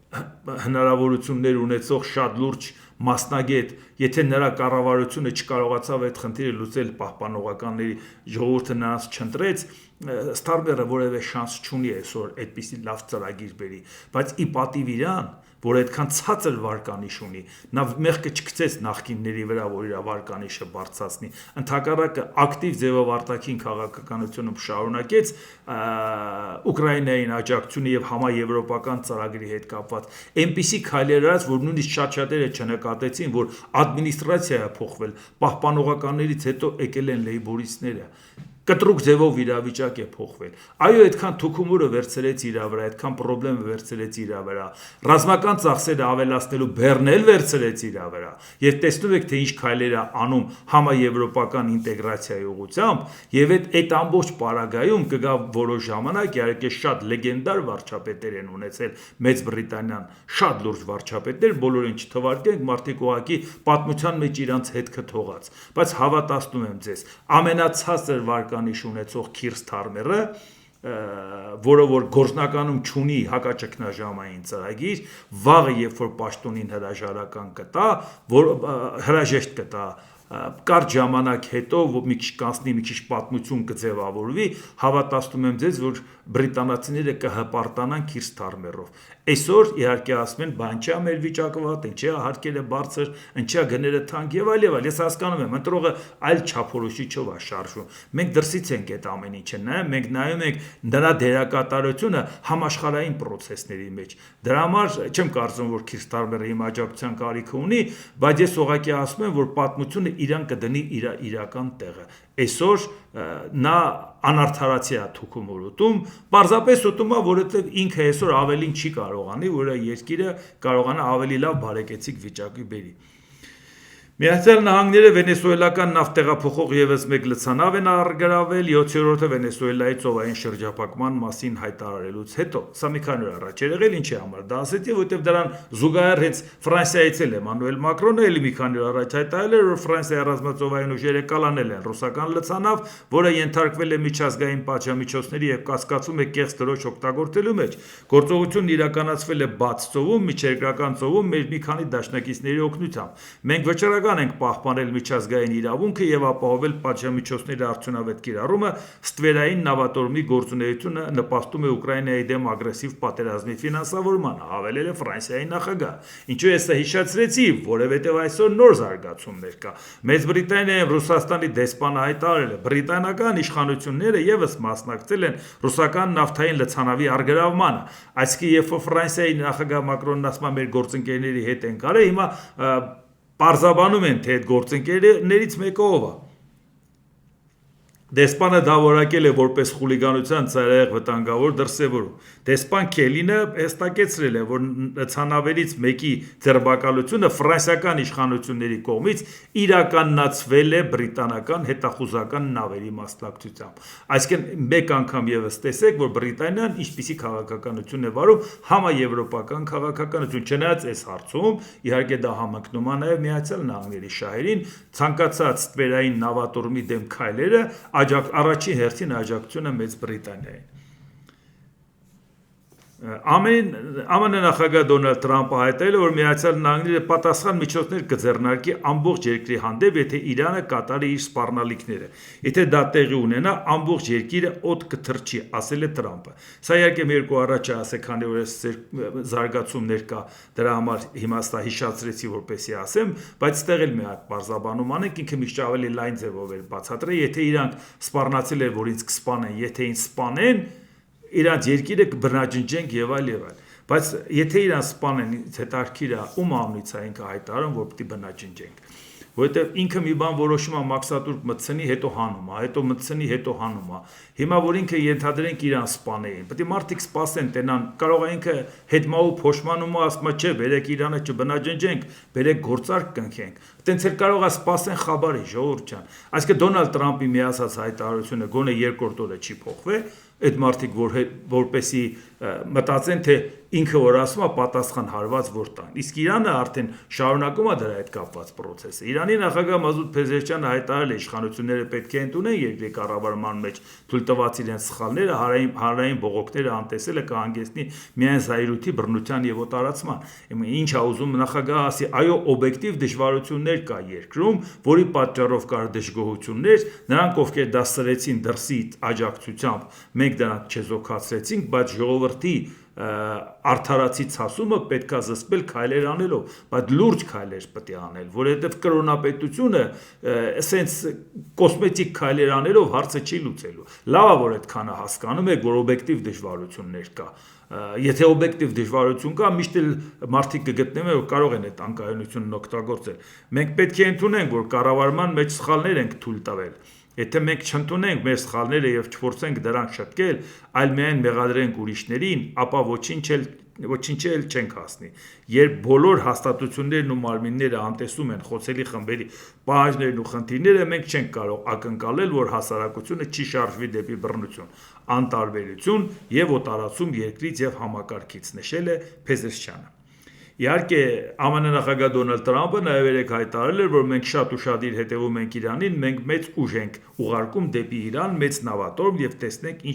հնարավորություններ ունեցող շատ լուրջ մասնագետ, եթե նրա կառավարությունը չկարողացավ այդ խնդիրը լուծել, պահպանողականների ժողովուրդը նրանց չընտրեց, Ստարմերը որևէ շանս չունի այսօր այդպիսի լավ ծրագիր բերի, բայց ի պատիվ իրան, որ այդքան ցածր վարկանիշ ունի, նա մեղքը չգցեց նախկինների վրա, որ իր վարկանիշը բարձրացնի, ընդհակառակը ակտիվ ձևով արտաքին քաղաքականությունում շարունակեց Ուկրաինային աջակցությունը եւ համաեվրոպական ծրագրի հետ կապված այնպիսի քայլեր արած, որ նույնիսկ շատ-շատերը չնկատեցին, որ ադմինիստրացիա է փոխվել, պահպանողականներից հետո եկել են լեյբորիստները, կտրուկ ձևով իրավիճակ է փոխվել։ Այո, այդքան թուքումուրը վերցրեց իր վրա, այդքան խնդրը վերցրեց իր վրա, ռազմական ծախսերը ավելացնելու բեռնել վերցրեց իր վրա։ Եվ տեսնում եք, թե ինչ քայլեր է անում համաեվրոպական ինտեգրացիայի ուղղությամբ, եւ այդ ամբողջ պարագայում կգա որոշ ժամանակ, իհարկե շատ լեգենդար վարչապետեր են ունեցել Մեծ Բրիտանիան, շատ լուրջ վարչապետներ, բոլորին չթվարկենք, մարդիկ ուղղակի պատմության մեջ իրանց հետքը թողած, բայց հավատացնում եմ ձեզ, ամենացածր վարկանիշ ունեցող Քիր Սթարմերը, որը որ գործնականում չունի հակաճգնաժամային ծրագիր, վաղը երբ որ պաշտոնին հրաժարական կտա, որ հրաժեշտ կտա, կարճ ժամանակ հետո մի քիչ կանցնի, մի քիչ պատմություն կձևավորվի, հավատացնում եմ ձեզ, որ բրիտանացիները կհպարտանան Քիր Սթարմերով։ Այսօր իհարկե ասում են, բան չէ, մեր վիճակը վատ է, ինչի հարկերը բարձր, ինչի գները թանկ եւ այլ եւ այլ։ Ես հասկանում եմ, ընտրողը այլ չափորոշիչով է շարժվում։ Մենք դրսից ենք այդ ամեն ինչը նայում, մենք նայում ենք նրա դերակատարությունը համաշխարհային process-ների մեջ։ Դրա համար չեմ կարծում, որ Քիր Սթարմերը հիմա աջակցության կարիք ունի, բայց ես ուղղակի ասում եմ, որ պատմությունը իրան կդնի իր իրական տեղը։ Այսօր նա անարդարացի է թուքումուր ուտում, պարզապես ուտում է, որովհետև ինքը այսօր ավելին չի կարողանի, որ երկիրը կարողանա ավելի լավ բարեկեցիկ վիճակի բերի։ Միացյալ Նահանգները վենեսուելական նավթ տեղափոխող ևս մեկ լցանավ են առգրավել 7-րդը Վենեսուելայի ծովային շրջափակման մասին հայտարարելուց հետո։ Սա մի քանի օր առաջ էր եղել, ինչի համար դա ասեցի, որովհետև դրան զուգահեռ հենց Ֆրանսիայից էլ Էմանուել Մակրոնը էլի մի քանի օր առաջ հայտարարել էր, որ Ֆրանսիայի ռազմածովային ուժերը կալանել են ռուսական լցանավ, որը ենթարկվել է միջազգային պատժամիջոցների եւ կասկածում է կեղծ դրոշ օգտագործելու մեջ։ Գործողությունն իրականացվել է բաց ծովում, միջերկրական ծովում մեր մի քանի դաշնակիցների օգնությամբ։ Մենք վճռական ենք պահպանել միջազգային իրավունքը եւ ապահովել պատժամիջոցների արդյունավետ կիրառումը, ստվերային նավատորմի գործունեությունը նպաստում է Ուկրաինայի դեմ ագրեսիվ պատերազմի ֆինանսավորմանը, հավելել է Ֆրանսիայի նախագահ։ Ինչու ես դա հիշեցրեցի, որովհետեւ այսօր նոր զարգացումներ կա։ Մեծ Բրիտանիայի եւ Ռուսաստանի դեսպանը հայտարարել է, բրիտանական իշխանությունները եւս մասնակցել են ռուսական նավթային լցանավի առգրավմանը։ Այսինքն, երբ որ Ֆրանսիայի նախագահ Մակրոնն ասում է մեր գործընկերների հետ են կարել, հիմա պարզաբանում են, թե այդ գործընկերներից մեկը ով է։ Դեսպանը դա որակել է որպես խուլիգանության ծայրահեղ վտանգավոր դրսևորում։ Դեսպան Քելինը հստակեցրել է, որ ցանավերից մեկի ձերբակալությունը ֆրանսիական իշխանությունների կողմից իրականացվել է բրիտանական հետախուզական նավերի մասնակցությամբ։ Այսինքն մեկ անգամ եւս տեսեք, որ Բրիտանիան ինչպիսի քաղաքականություն է վարում, համաեվրոպական քաղաքականություն, չնայած այս հարցում իհարկե դա համընկնում է նաեւ Միացյալ Նահանգների շահերին, ցանկացած ստվերային նավատորմի դեմ քայլերը առաջին հերթին աջակցությունը Մեծ Բրիտանիային։ ԱՄՆ նախագահ Դոնալդ Թրամփը հայտարարել է, որ Միացյալ Նահանգները պատասխան միջոցներ կձեռնարկի ամբողջ երկրի հանդեպ, եթե Իրանը կատարի իր սպառնալիքները։ Եթե դա տեղի ունենա, ամբողջ երկիրը օդ կթռչի, ասել է Թրամփը։ Սա իհարկե մի երկու առաջ է ասել, քանի որ զարգացումներ կա, դրա համար հիմա ստա հիշացրեցի, որպեսզի ասեմ, բայց ստեղ էլ մի հատ բարձաբանում անենք, ինքը միշտ ավելի լայն ձևով էր բացատրել, եթե իրանք սպառնացել էր, որ ինձ կսպանեն, եթե ինձ սպանեն, իրանց երկիրը կբռնաջնջենք եւ այլ եւ այլ, բայց եթե իրան սպանեն, հետարքիր է, ում անունից է ինքը հայտարարում, որ պիտի բռնաջնջենք, որովհետեւ ինքը մի բան որոշում է մաքսատուրք մտցնի, հետո հանում է, հետո մտցնի, հետո հանում է։ Հիմա որ ինքը ենթադրենք իրան սպանեին, պետք է մարդիկ սպասեն, տենան, կարող է ինքը հետմահու փոշմանում է, ասում է, չէ, բերեք Իրանը չբռնաջնջենք, բերեք գործարք կնքենք։ Տենց էլ կարող է սպասեն խաբարի, ժողովուրդ ջան։ Այսինքն Դոնալդ Թրամփի միասած հայտարարությունը գոնե երկրորդ օրը չի փոխվել, այդ մարդիկ որպեսի մտածեն թե ինքը որ ասում է պատասխան հարված որ տան։ Իսկ Իրանը արդեն շարունակում է դրա հետ կապված process-ը։ Իրանի նախագահ Մազուդ Փեզեշյանը հայտարարել է իշխանությունները պետք է ընդունեն երկրի կառավարման մեջ թույլ տված իրենց սխալները, հանրային բողոքները անտեսելը կհանգեցնի միայն զայրույթի, բռնության եւ օտարացման։ Ինչ է ուզում նախագահը ասի, այո, օբյեկտիվ դժվարություններ կա երկրում, որի պատճառով կար դժգոհություններ, նրանք ովքեր դա սրեցին դրսի աջակցությամբ, մենք դրանք չեզոքացրեցինք, բայց ժողովրդի արդարացի ցասումը պետքա զսպել քայլեր անելով, բայց լուրջ քայլեր պետք է անել, որովհետև կրոնապետությունը ասենց կոսմետիկ քայլեր անելով հարցը չի լուծելու։ Լավ է որ այդքանը հասկանում եք, որ օբյեկտիվ դժվարություններ կա։ Եթե օբյեկտիվ դժվարություն կա, միշտ էլ մարդիկ կգտնեն, որ կարող են այդ անկայունությունն օգտագործել։ Մենք պետք է ընդունենք, որ կառավարման մեջ սխալներ ենք թույլ տվել։ Եթե մենք չընդունենք մեր սխալները եւ չփորձենք դրանք շտկել, այլ միայն մեղադրենք ուրիշներին, ապա ոչինչ էլ չենք հասնի։ Երբ բոլոր հաստատություններն ու մարմինները անտեսում են խոցելի խմբերի պահանջներն ու խնդիրները, մենք չենք կարող ակնկալել, որ հասարակությունը չի շարժվի դեպի բռնություն, անտարբերություն եւ օտարացում երկրից եւ համակարգից, նշել է Փեզեշյանը։ Իհարկե, ԱՄՆ նախագահ Դոնալդ Տրամպը նաև երեկ հայտարարել էր, որ մենք շատ ուշադիր հետևում ենք Իրանին, մենք մեծ ուժ ենք ուղարկում դեպի Իրան, մեծ նավատորմ եւ տեսնենք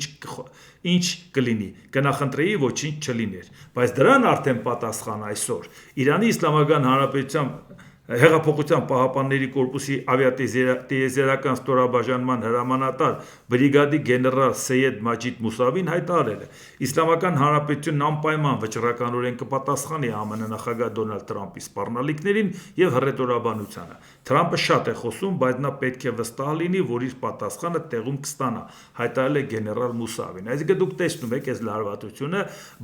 ինչ կլինի։ Կնախընտրեի ոչինչ չլիներ։ Բայց դրան արդեն պատասխան այսօր Իրանի Իսլամական Հանրապետության Հեղափոխության պահապանների կորպուսի ավիատիեզերական ստորաբաժանման հրամանատար բրիգադի գեներալ Սեյեդ Մաջիդ Մուսավին հայտարարել է. Իսլամական Հանրապետությունն անպայման վճռականորեն կպատասխանի ԱՄՆ նախագահ Դոնալդ Տրամպի սպառնալիքներին եւ հռետորաբանությանը։ Թրամպը շատ է խոսում, բայց նա պետք է վստահ լինի, որ իր պատասխանը տեղում կստանա, հայտարարել է գեներալ Մուսավին։ Այսինքն դուք տեսնում եք այս լարվածությունը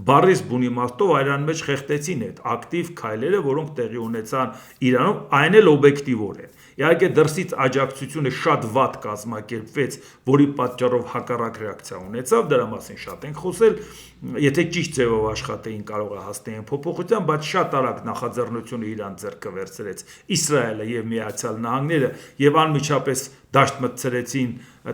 բառից բուն իմաստով այրան մեջ խեղտեցին այդ ակտիվ քայլերը, որոնք տեղի ունեցան Իրանում, այն էլ օբյեկտիվորեն։ Իհարկե դրսից աջակցությունը շատ վատ կազմակերպվեց, որի պատճառով հակառակ ռեակցիա ունեցավ, դրա մասին շատ ենք խոսել, եթե ճիշտ ձևով աշխատեին կարող է հասնեին փոփոխության, բայց շատ արագ նախաձեռնությունը Իրան ձեռքը վերցրեց Իսրայելը եւ Միացյալ Նահանգները եւ անմիջապես դաշտ մտցրեցին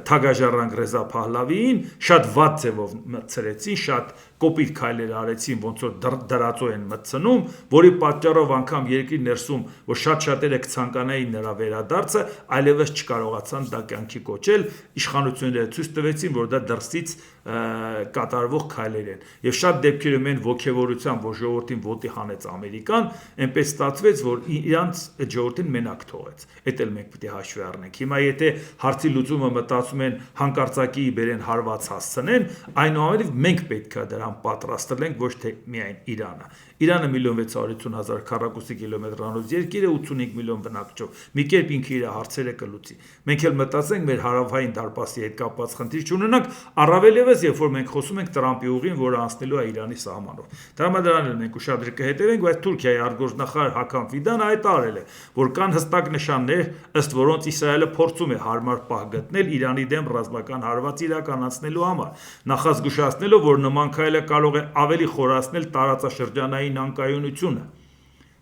Թագաժառանգ Ռեզա Փահլավիին, շատ վատ ձևով մտցրեցին, շատ կոպիտ քայլեր արեցին, ոնց որ դրածո են մտցնում, որի պատճառով անգամ երկրի ներսում, որ շատ-շատերը կցանկանային նրա վերադարձը, այլևս չկարողացան դա կյանքի կոչել, իշխանությունները ցույց տվեցին, որ դա դրսից կատարվող քայլեր են։ Եվ շատ դեպքերում են ողջավորությամբ, որ ժողովրդին ոտի հանեց Ամերիկան, այնպես ստացվեց, որ իրանց այդ ժողովրդին մենակ թողեց։ Էդ էլ մենք պետք է հաշվի առնենք։ Հիմա եթե հարցի լուծումը մտածում են հանկարծակի բերեն հարված հասցնեն, այնուամենայնիվ մենք պետք է դրան պատրաստել ենք, ոչ թե միայն Իրանը։ Իրանը 1.650.000 քառակուսի կիլոմետրանոց երկիր է 85 միլիոն բնակչով։ Մի կերպ ինքը իր հարցերը կլուծի։ Մենք էլ մտածենք մեր հարավային դարպասի հետ կապված խնդիր չունենանք, առավել եւս երբ որ մենք խոսում ենք Տրամպի ուղին, որը անցնելու է Իրանի սահմանով։ Դրամադրան էլ մենք ուշադրի կհետևենք, բայց Թուրքիայի արտգործնախարար Հական Ֆիդան հայտարարել է, որ կան հստակ նշաններ, ըստ որոնց Իսրայելը փորձում է հարմար պահ գտնել Իրանի դեմ ռազմական հարված իրականացնելու համար, նախազգուշացնելով, որ նման քայլը կարող է ավելի խորացնել տարածաշրջանային անկայունությունը։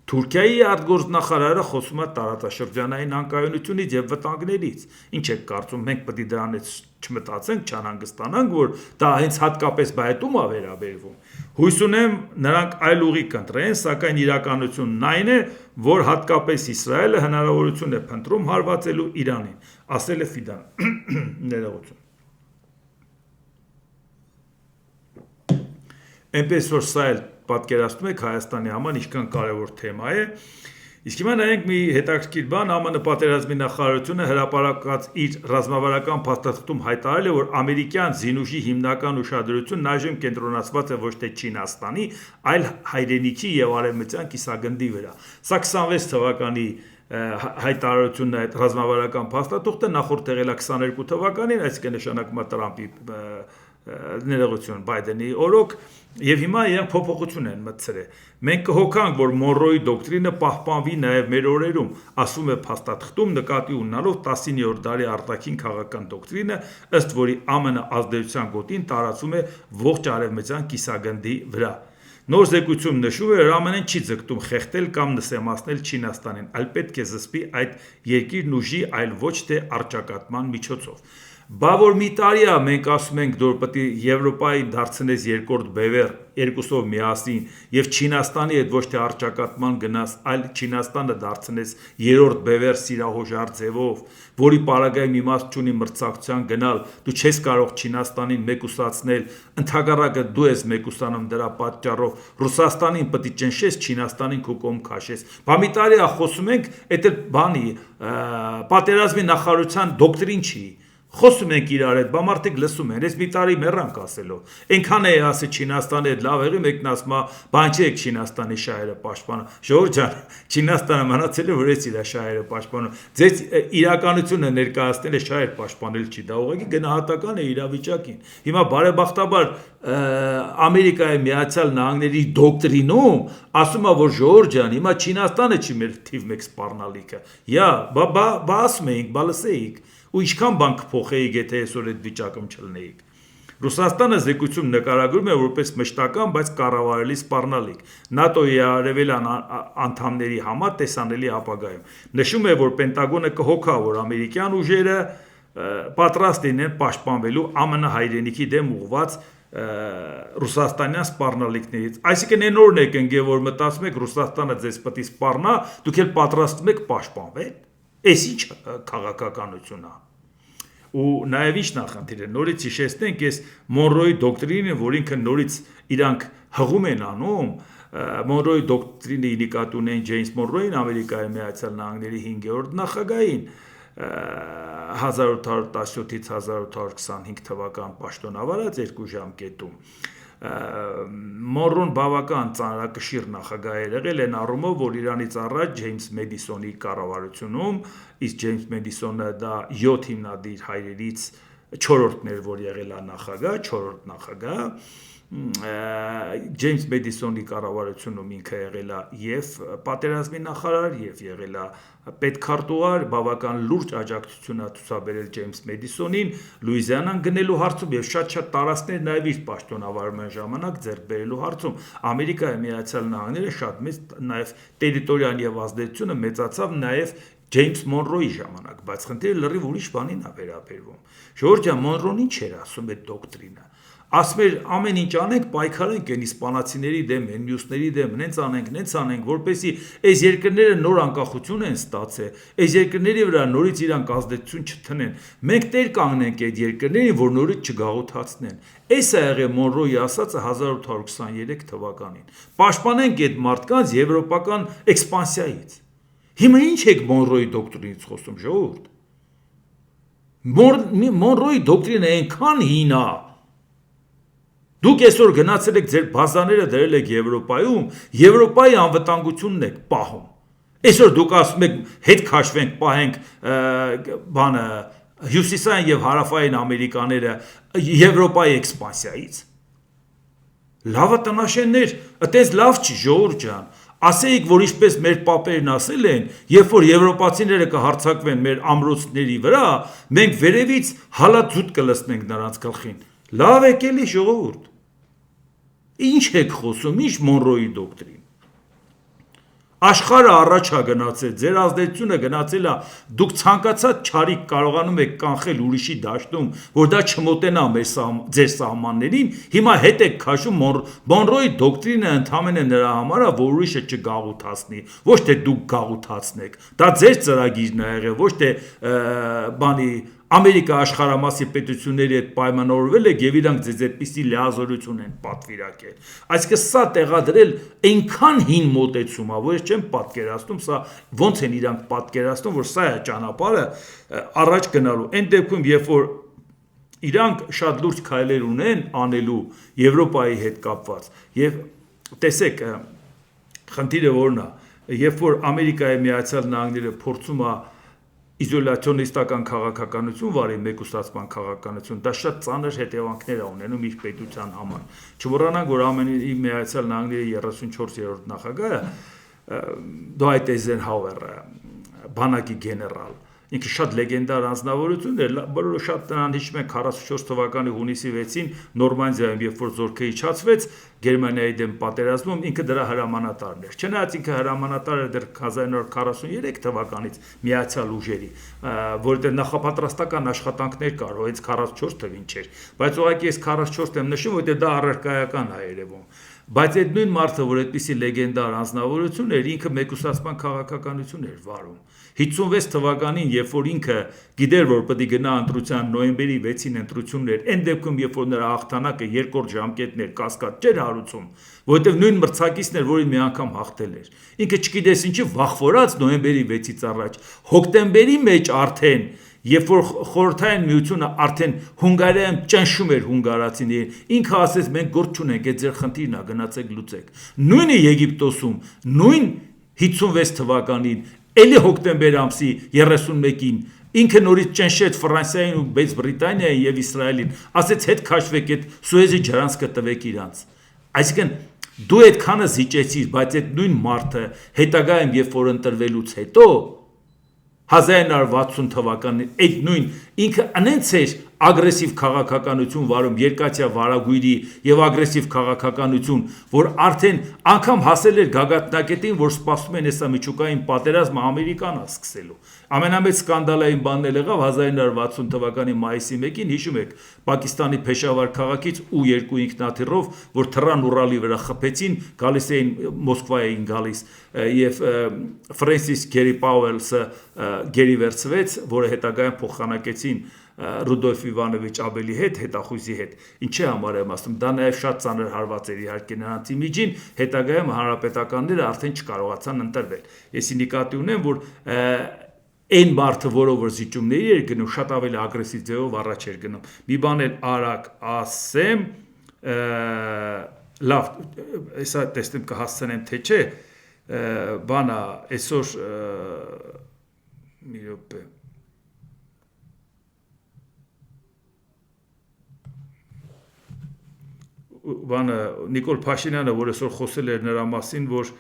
Թուրքիայի արտգործնախարարը խոսում է տարածաշրջանային անկայունությունից եւ վտանգներից։ Ինչ եք կարծում, մենք պետք է դրանից չմտածենք, չանհանգստանանք, որ դա հենց հատկապես բայետում է վերաբերվում։ Հույս ունեմ նրանք այլ ուղի կընտրեն, սակայն իրականությունն այն է, որ հատկապես Իսրայելը հնարավորություն է փնտրում հարվածելու Իրանին, ասել է Ֆիդան։ Ներողություն։ Այնպես որ սա էլ պատկերացնում եք Հայաստանի համար ինչքան կարևոր թեմա է։ Իսկ հիմա նայենք մի հետաքրքիր բան, ԱՄՆ պատերազմի նախարարությունը հրապարակած իր ռազմավարական փաստաթղթում հայտարարել է, որ ամերիկյան զինուժի հիմնական ուշադրությունն այժմ կենտրոնացված է ոչ թե Չինաստանի, այլ հայրենիքի եւ արևմտյան կիսագնդի վրա։ Սա 26 թվականի հայտարարությունն է ռազմավարական փաստաթուղթը, նախորդ եղել է 22 թվականին, այսինքն նշանակում է Տրամպի ներողություն Բայդենի օրոք եւ հիմա իրենք փոփոխություն են մտցրել։ Մենք կհոգանք, որ Մոնրոյի դոկտրինը պահպանվի նաեւ մեր օրերում, ասում է փաստաթղթում նկատի ունենալով 19-րդ դարի արտաքին քաղաքական դոկտրինը, ըստ որի ԱՄՆ ազդեցության գոտին տարածում է ողջ արևմտյան կիսագնդի վրա։ Նոր զեկույցում նշում է, որ ԱՄՆ-ն չի ձգտում խեղդել կամ նսեմացնել Չինաստանին, այլ պետք է զսպի այդ երկիրն ուժի, այլ ոչ թե առճակատման միջոցով։ Բա որ մի տարի է մենք ասում ենք որ պետք է Եվրոպայի դարձնես երկրորդ բևեռ երկուսով միասին եւ Չինաստանի հետ ոչ թե արճակատման գնաս, այլ Չինաստանը դարձնես երրորդ բևեռ սիրահոժար ձևով, որի պարագայում իմաստ չունի մրցակցության գնալ, դու չես կարող Չինաստանին մեկուսացնել, ընդհակառակը դու ես մեկուսանում դրա պատճառով Ռուսաստանին պետք է ճնշես, Չինաստանին քո կողմ քաշես։ Բա մի տարի է խոսում ենք, դա բանի պատերազմի նախարարության դոկտրին չի։ Խոսում ենք իրար հետ, բա մարդիկ լսում են, ես մի տարի մեռանք ասելով։ Այնքան է ասել Չինաստանի հետ լավ եղի, մեկն ասում է, բան չէ Չինաստանի շահերը պաշտպանում։ Ժողովուրդ ջան, Չինաստանը մնացել է որ ես իր շահերը պաշտպանում։ Ձեզ իրականությունը ներկայացնել է շահեր պաշտպանել չի, դա ուղղակի գնահատական է իրավիճակին։ Հիմա բարեբախտաբար Ամերիկայի Միացյալ Նահանգների դոկտրինում ասում է, որ ժողովուրդ ջան, հիմա Չինաստանը չի մեր թիվ 1 սպառնալիքը։ Բա ասում էինք, բա լսեիք։ Ու ինչքան բան կփոխեիք, եթե այսօր այդ վիճակում չլնեիք։ Ռուսաստանը զեկույցում նկարագրում է որպես մշտական, բայց կառավարելի սպառնալիք ՆԱՏՕ-ի արևելյան անդամների համար տեսանելի ապագայում։ Նշում է, որ Պենտագոնը կհոգա, որ ամերիկյան ուժերը պատրաստ լինեն պաշտպանվելու ԱՄՆ հայրենիքի դեմ ուղղված ռուսաստանյան սպառնալիքներից։ Այսինքն այն օրն եք ընկել, որ մտածում եք Ռուսաստանը ձեզ պետք է սպառնա, դուք էլ պատրաստվում եք պաշտպանվել։ Էս ինչ քաղաքականություն է։ Ու նաև ինչ նախնդիր է, նորից հիշեցնենք այս Մոնրոյի դոկտրինը, որ ինքը նորից իրանք հղում են անում, Մոնրոյի դոկտրինը նկատի ունեն Ջեյմս Մոնրոյին, Ամերիկայի Միացյալ Նահանգների 5-րդ նախագահին, 1817-ից 1825 թվական պաշտոնավարած 2 ժամկետում։ Մոնրոն բավական ծանրակշիռ նախագահ է եղել այն առումով, որ Իրանից առաջ Ջեյմս Մեդիսոնի կառավարությունում, իսկ Ջեյմս Մեդիսոնը դա 7 հիմնադիր հայրերից 4-րդն էր, որ եղել է նախագահ, 4-րդ նախագահ, Ջեյմս Մեդիսոնի կառավարությունում ինքը եղել է եւ պատերազմի նախարար եւ եղել է պետքարտուղար, բավական լուրջ աջակցություն է ցուցաբերել Ջեյմս Մեդիսոնին Լուիզիանան գնելու հարցում եւ շատ տարածքներ նաեւ իր պաշտոնավարման ժամանակ ձեռք բերելու հարցում։ Ամերիկայի Միացյալ Նահանգները շատ մեծ նաեւ տերիտորիան եւ ազդեցությունը մեծացավ նաեւ Ջեյմս Մոնրոյի ժամանակ, բայց խնդիրը լրիվ ուրիշ բանին է վերաբերվում։ Ժորժ ջան, Մոնրոն ինչ էր ասում այդ դոկտրինը։ Ասում էր ամեն ինչ անենք, պայքարենք այն իսպանացիների դեմ, այն մյուսների դեմ, նենց անենք, որպեսզի այս երկրները նոր անկախություն են ստացել, այս երկրների վրա նորից իրանք ազդեցություն չթնեն։ Մենք տեր կանգնենք այդ երկրներին, որ նորից չգաղութացնեն։ Էս է եղել Մոնրոյի ասածը 1823 թվականին։ Պաշտպանենք այդ մարդկանց եվրոպական էքսպանսիայից։ Հիմա ինչ եք Մոնրոյի դոկտրինից խոսում, ժողովուրդ։ Մոնրոյի դոկտրինը այնքան հին է։ Դուք այսօր գնացել եք ձեր բազաները դրել եք Եվրոպայում, Եվրոպայի անվտանգությունն եք պահում։ Այսօր դուք ասում եք հետ քաշվենք, պահենք բանը հյուսիսային եւ հարավային Ամերիկաները Եվրոպայի էքսպանսիայից։ Լավը տնաշեններ, այդպես լավ չի, ժողովուրդ ջան։ Ասեիք, որ ինչպես մեր պապերն ասել են, երբ որ եվրոպացիները կհարձակվեն մեր ամրոցների վրա, մենք վերևից հալածուտ կլսնենք նրանց գլխին։ Լավ եք էլի ժողովուրդ։ Ինչ եք խոսում, ինչ Մոնրոյի դոկտրին։ Աշխարհը առաջ է գնացել, ձեր ազդեցությունը գնացել է, դուք ցանկացած չարիք կարողանում եք կանխել ուրիշի դաշտում, որ դա չմոտենա ձեր սահմաններին, հիմա հետ եք քաշում Մոնրոյի դոկտրինը ընդհանրապես նրա համար է, որ ուրիշը չգաղութացնի, ոչ թե դուք գաղութացնեք։ Դա ձեր ծրագիրն է եղել, ոչ թե բանի Ամերիկա աշխարհամասի պետությունների հետ պայմանավորվել եք եւ իրանք ձեզ այդպիսի լիազորություն են պատվիրակել։ Այսինքն սա տեղադրել այնքան հին մոտեցում է, որ ես չեմ պատկերացնում, սա ոնց են իրանք պատկերացնում, որ սա է ճանապարհը առաջ գնալու։ Այն դեպքում, երբ որ իրանք շատ լուրջ քայլեր ունեն անելու Եվրոպայի հետ կապված, եւ տեսեք, խնդիրը որն է, երբ որ Ամերիկայի Միացյալ Նահանգները փորձում է իզոլացիոնիստական քաղաքականություն վարի մեկուսացման քաղաքականություն, դա շատ ծանր հետևանքներ է ունենում իր պետության համար։ Չմոռանանք, որ ԱՄՆ-ի Միացյալ Նահանգների 34-րդ նախագահը Դվայթ Էյզենհաուերը, բանակի գեներալ, ինքը շատ լեգենդար անձնավորություն էր, բոլորը շատ նրան հիշում են 44 թվականի հունիսի 6-ին Նորմանդիայում, երբ որ զորքը իջացվեց Գերմանիայի դեմ պատերազմում, ինքը դրա հրամանատարն էր։ Չնայած ինքը հրամանատար էր դեռ 1943 թվականից Միացյալ ուժերի, որտեղ նախապատրաստական աշխատանքներ կար, հենց 44 թվին չէր, բայց ուղղակի ես 44-ն եմ նշում, որտեղ դա առարկայական է երևում։ Բայց այդ նույն մարդը, որ այդպիսի լեգենդար անձնավորություն էր, ինքը մեկուսացման քաղաքականություն էր վարում։ 56 թվականին, երբ որ ինքը գիտեր, որ պետք է գնա ընտրության նոյեմբերի 6-ին ընտրություններ, այն դեպքում, երբ որ նրա հաղթանակը երկրորդ ժամկետներ կասկած չէր հարուցում, որովհետև նույն մրցակիցն էր, որին մի անգամ հաղթել էր։ Ինքը չգիտես ինչի վախվորած նոյեմբերի 6-ից առաջ, հոկտեմբերի մեջ արդեն Երբ որ խորհրդային միությունը արդեն Հունգարիայում ճնշում էր հունգարացիներին, ինքը ասեց մենք գործ չունենք, այդ ձեր խնդիրն է, գնացեք լուծեք։ Նույնը Եգիպտոսում, նույն 56 թվականին, էլի հոկտեմբեր ամսի 31-ին ինքը նորից ճնշեց Ֆրանսիային ու Մեծ Բրիտանիային եւ Իսրայելին, ասեց հետ քաշվեք այդ Սուեզի ջրանցքը տվեք իրանց։ Այսինքն դու այդքանը զիջեցիր, բայց այդ նույն մարդը հետագայում երբ որ ընտրվելուց հետո 1960 թվականին այդ նույն ինքը անենց էր ագրեսիվ քաղաքականություն վարում երկաթյա վարագույրի եւ ագրեսիվ քաղաքականություն, որ արդեն անգամ հասել էր գագաթնակետին, որ սպասում են հեսա միջուկային պատերազմը Ամերիկան է սկսելու։ Ամենամեծ սկանդալային բանն էլ եղավ 1960 թվականի մայիսի 1-ին, հիշում եք, Պակիստանի Փեշավար քաղաքից ու երկու ինքնաթիռով, որ թռան Ուրալի վրա խփեցին, գալիս էին Մոսկվայային գալիս եւ Ֆրենսիս Գերի Պաուելսը գերի վերցվեց, որը հետագայում փոխանակեցին Ռուդոլֆ Իվանովիչ Աբելի հետ, հետախույզի հետ։ Ինչի համար եմ ասում, դա նաև շատ ծանր հարված էր իհարկե նրանց իմիջին, հետագայում հանրապետականները արդեն չկարողացան ընտրվել։ Եսի նկատի ունեմ, որ այն մարդը, որով որ զիջումների էր գնում, շատ ավելի ագրեսիվ ձևով առաջ էր գնում։ Մի բան էլ արագ ասեմ, լավ, հեսա տեսնեմ կհասցնեմ թե չէ, բանա այսօր մի րոպե բանը Նիկոլ Փաշինյանը, որ այսօր խոսել էր նրա մասին, որ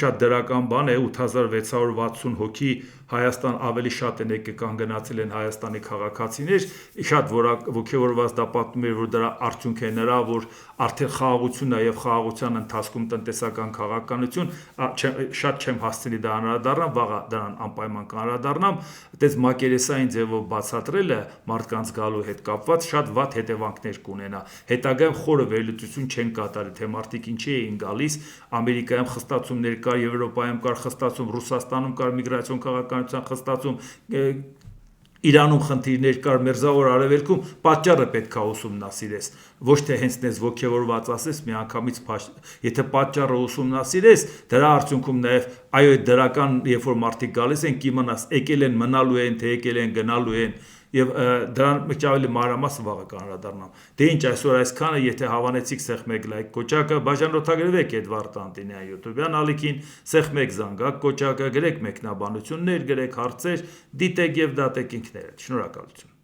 շատ դրական բան է 8660 հոգի Հայաստան ավելի շատ են եկել կանգնացել են Հայաստանի քաղաքացիներ, շատ ոգևորված դա պատմում էր, որ դրա արդյունք է նրա, որ արդեն խաղաղությունն է եւ խաղաղության ընթացքում տնտեսական քաղաքականություն, շատ չեմ հասցնի դա անդրադառնամ, վաղը դրան անպայման կանդրադառնամ, այդպես մակերեսային ձևով բացատրելը մարդկանց գալու հետ կապված շատ վատ հետևանքներ կունենա։ Հետագայում խորը վերլուծություն չեն կատարի, թե մարդիկ ինչի էին գալիս, Ամերիկայում խստացումներ կար, Եվրոպայում կար խստացում, Ռուսաստանում կար միգրացիոն քաղաքականության խստացում, Իրանում խնդիրներ կար, Մերձավոր Արևելքում, պատճառը պետք է ուսումնասիրես, ոչ թե հենց դες ոգևորված ասես միանգամից, եթե պատճառը ուսումնասիրես, դրա արդյունքում նաև այո դրական, երբ որ մարդիկ գալիս են, կիմանաս եկել են մնալու են, թե եկել են գնալու են, եւ դրան մի ավելի մանրամասն վաղը կանրադառնամ։ Դե ինչ այսօր այսքանը, եթե հավանեցիք սեղ մեկ լայք կոճակը, բաժանորդագրվեք Էդվարդ Անտինյան YouTube-յան ալիքին, սեղ մեկ զանգակ կոճակը, գրեք մեկնաբանություններ, գրեք հարցեր, դիտեք եւ դատեք ինքներդ։ Շնորհակալություն։